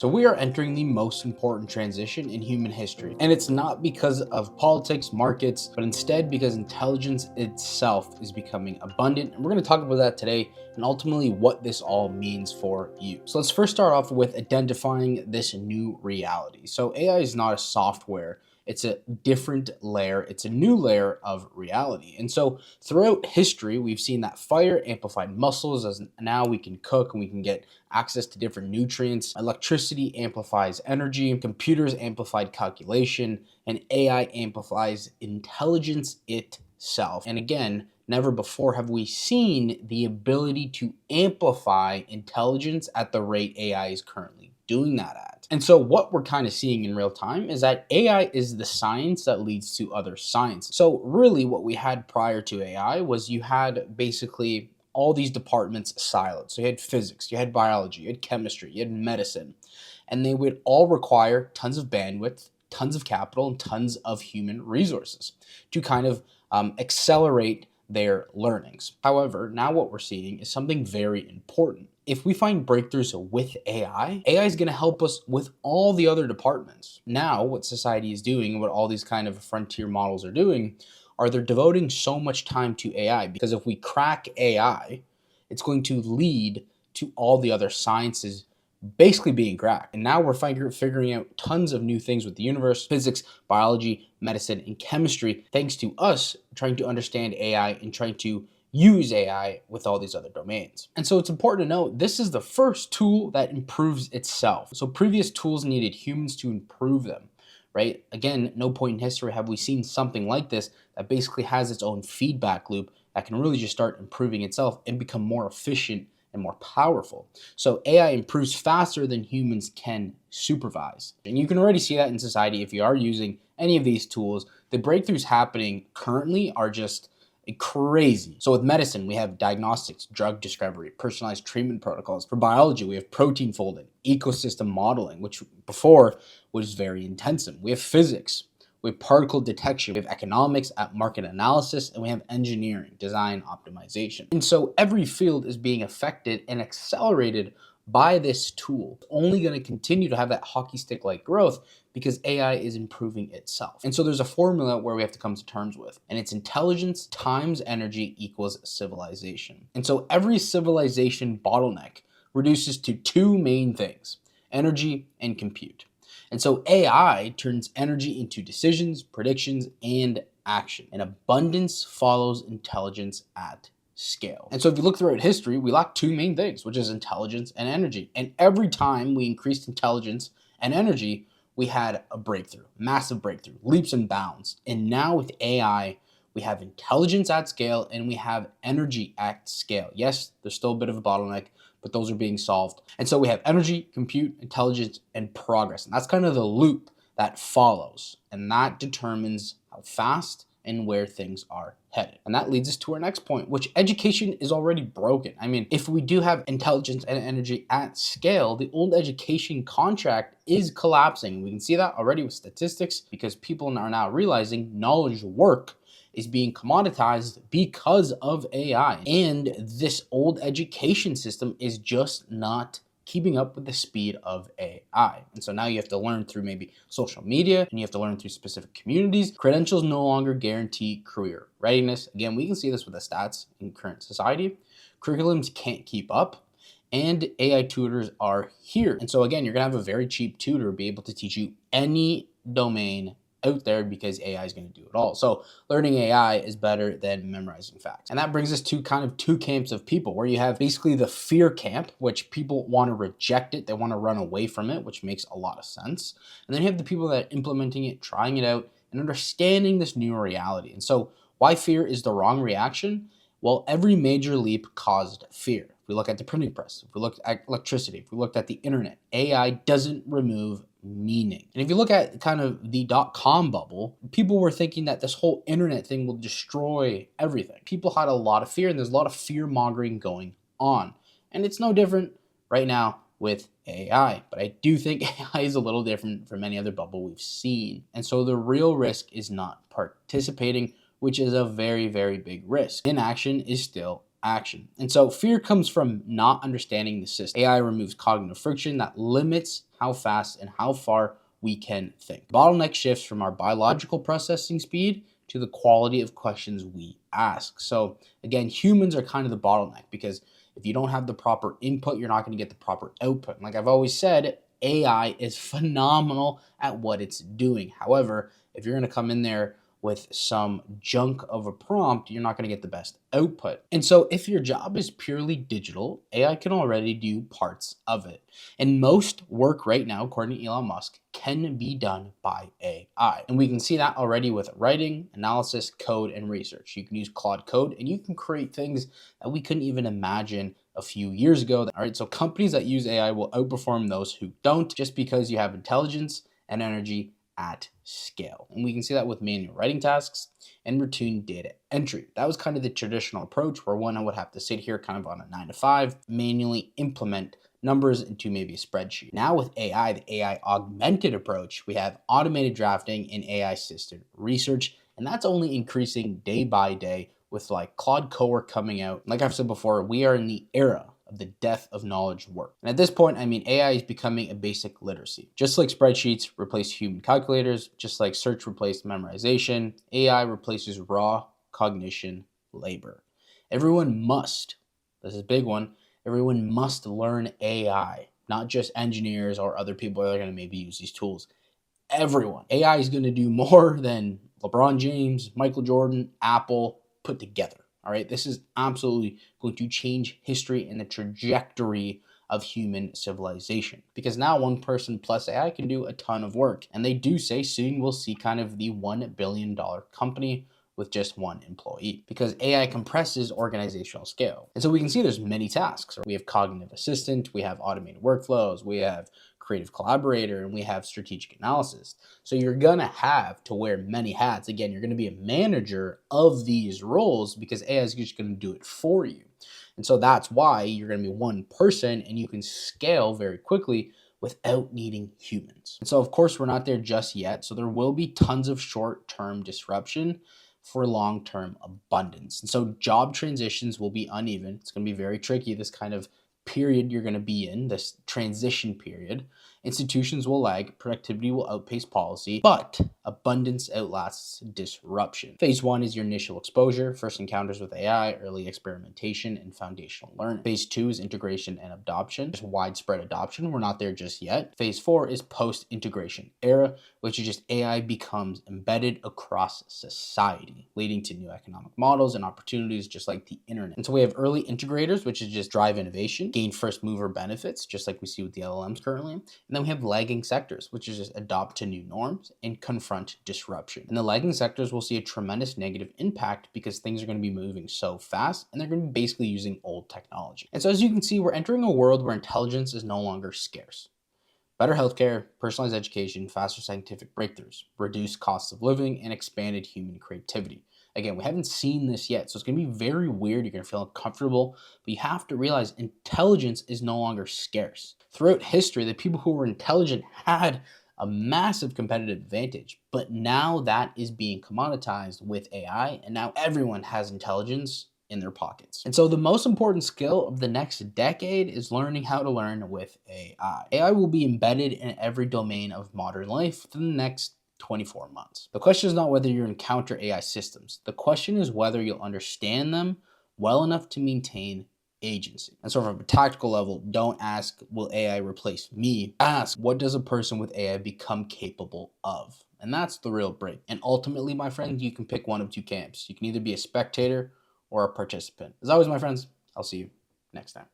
So we are entering the most important transition in human history. And it's not because of politics, markets, but instead because intelligence itself is becoming abundant. And we're going to talk about that today and ultimately what this all means for you. So let's first start off with identifying this new reality. So AI is not a software. It's a different layer. It's a new layer of reality. And so throughout history, we've seen that fire amplified muscles as now we can cook and we can get access to different nutrients. Electricity amplifies energy, computers amplified calculation, and AI amplifies intelligence itself. And again, never before have we seen the ability to amplify intelligence at the rate AI is currently doing that at. And so what we're kind of seeing in real time is that AI is the science that leads to other science. So really what we had prior to AI was you had basically all these departments siloed. So you had physics, you had biology, you had chemistry, you had medicine, and they would all require tons of bandwidth, tons of capital, and tons of human resources to kind of accelerate their learnings. However, now what we're seeing is something very important. If we find breakthroughs with AI is going to help us with all the other departments. Now, what society is doing and what all these kind of frontier models are doing are they're devoting so much time to AI, because if we crack AI, it's going to lead to all the other sciences basically being cracked. And now we're figuring out tons of new things with the universe, physics, biology, medicine, and chemistry, thanks to us trying to understand AI and trying to use AI with all these other domains. And so it's important to note this is the first tool that improves itself. So previous tools needed humans to improve them, right? Again, no point in history have we seen something like this that basically has its own feedback loop that can really just start improving itself and become more efficient and more powerful. So AI improves faster than humans can supervise. And you can already see that in society if you are using any of these tools. The breakthroughs happening currently are just crazy. So with medicine, we have diagnostics, drug discovery, personalized treatment protocols. For biology, we have protein folding, ecosystem modeling, which before was very intensive. We have physics, we have particle detection, we have economics at market analysis, and we have engineering, design, optimization. And so every field is being affected and accelerated by this tool. It's only going to continue to have that hockey stick like growth because AI is improving itself. And so there's a formula where we have to come to terms with, and it's intelligence times energy equals civilization. And so every civilization bottleneck reduces to two main things: energy and compute. And so AI turns energy into decisions, predictions, and action. And abundance follows intelligence at scale. And so if you look throughout history, we lack two main things, which is intelligence and energy. And every time we increased intelligence and energy, we had a breakthrough, massive breakthrough, leaps and bounds. And now with AI, we have intelligence at scale and we have energy at scale. Yes, there's still a bit of a bottleneck, but those are being solved. And so we have energy, compute, intelligence, and progress. And that's kind of the loop that follows. And that determines how fast and where things are headed. And that leads us to our next point, which education is already broken. I mean, if we do have intelligence and energy at scale, the old education contract is collapsing. We can see that already with statistics because people are now realizing knowledge work is being commoditized because of AI. And this old education system is just not keeping up with the speed of AI. And so now you have to learn through maybe social media and you have to learn through specific communities. Credentials no longer guarantee career readiness. Again, we can see this with the stats in current society. Curriculums can't keep up and AI tutors are here. And so again, you're gonna have a very cheap tutor be able to teach you any domain out there because AI is going to do it all. So learning AI is better than memorizing facts. And that brings us to kind of two camps of people, where you have basically the fear camp, which people want to reject it. They want to run away from it, which makes a lot of sense. And then you have the people that are implementing it, trying it out, and understanding this new reality. And so why fear is the wrong reaction? Well, every major leap caused fear. If we look at the printing press, if we look at electricity, if we looked at the internet, AI doesn't remove meaning. And if you look at kind of the dot-com bubble, people were thinking that this whole internet thing will destroy everything. People had a lot of fear, and there's a lot of fear-mongering going on. And it's no different right now with AI. But I do think AI is a little different from any other bubble we've seen. And so the real risk is not participating, which is a very, very big risk. Inaction is still action. And so fear comes from not understanding the system. AI removes cognitive friction that limits how fast and how far we can think. The bottleneck shifts from our biological processing speed to the quality of questions we ask. So again, humans are kind of the bottleneck because if you don't have the proper input, you're not going to get the proper output. And like I've always said, AI is phenomenal at what it's doing. However, if you're going to come in there with some junk of a prompt, you're not going to get the best output. And so if your job is purely digital, AI can already do parts of it. And most work right now, according to Elon Musk, can be done by AI. And we can see that already with writing, analysis, code, and research. You can use Claude Code and you can create things that we couldn't even imagine a few years ago. All right, so companies that use AI will outperform those who don't just because you have intelligence and energy at scale. And we can see that with manual writing tasks and routine data entry. That was kind of the traditional approach where one would have to sit here kind of on a 9 to 5, manually implement numbers into maybe a spreadsheet. Now with AI, the AI augmented approach, we have automated drafting and AI assisted research, and that's only increasing day by day with like Claude Cowork coming out. Like I've said before, we are in the era of the death of knowledge work. And at this point, I mean, AI is becoming a basic literacy. Just like spreadsheets replace human calculators, just like search replaced memorization, AI replaces raw cognition labor. Everyone must, this is a big one, everyone must learn AI, not just engineers or other people that are going to maybe use these tools. Everyone. AI is going to do more than LeBron James, Michael Jordan, Apple put together. All right, this is absolutely going to change history and the trajectory of human civilization because now one person plus AI can do a ton of work. And they do say soon we'll see kind of the $1 billion company with just one employee because AI compresses organizational scale. And so we can see there's many tasks. We have cognitive assistant, we have automated workflows, we have creative collaborator, and we have strategic analysis. So you're gonna have to wear many hats. Again, you're gonna be a manager of these roles because AI is just gonna do it for you. And so that's why you're gonna be one person and you can scale very quickly without needing humans. And so of course we're not there just yet. So there will be tons of short-term disruption for long-term abundance. And so job transitions will be uneven. It's going to be very tricky, this kind of period you're going to be in, this transition period. Institutions will lag, productivity will outpace policy, but abundance outlasts disruption. Phase 1 is your initial exposure, first encounters with AI, early experimentation, and foundational learning. Phase 2 is integration and adoption, just widespread adoption. We're not there just yet. Phase 4 is post-integration era, which is just AI becomes embedded across society, leading to new economic models and opportunities just like the internet. And so we have early integrators, which is just drive innovation, gain first mover benefits, just like we see with the LLMs currently. And then we have lagging sectors, which is just adopt to new norms and confront disruption. And the lagging sectors will see a tremendous negative impact because things are going to be moving so fast and they're going to be basically using old technology. And so as you can see, we're entering a world where intelligence is no longer scarce. Better healthcare, personalized education, faster scientific breakthroughs, reduced costs of living, and expanded human creativity. Again, we haven't seen this yet, so it's going to be very weird. You're going to feel uncomfortable, but you have to realize intelligence is no longer scarce. Throughout history, the people who were intelligent had a massive competitive advantage, but now that is being commoditized with AI, and now everyone has intelligence in their pockets. And so the most important skill of the next decade is learning how to learn with AI. AI will be embedded in every domain of modern life for the next 24 months. The question is not whether you encounter AI systems. The question is whether you'll understand them well enough to maintain agency. And so from a tactical level, don't ask, will AI replace me? Ask, what does a person with AI become capable of? And that's the real break. And ultimately, my friends, you can pick one of two camps. You can either be a spectator or a participant. As always, my friends, I'll see you next time.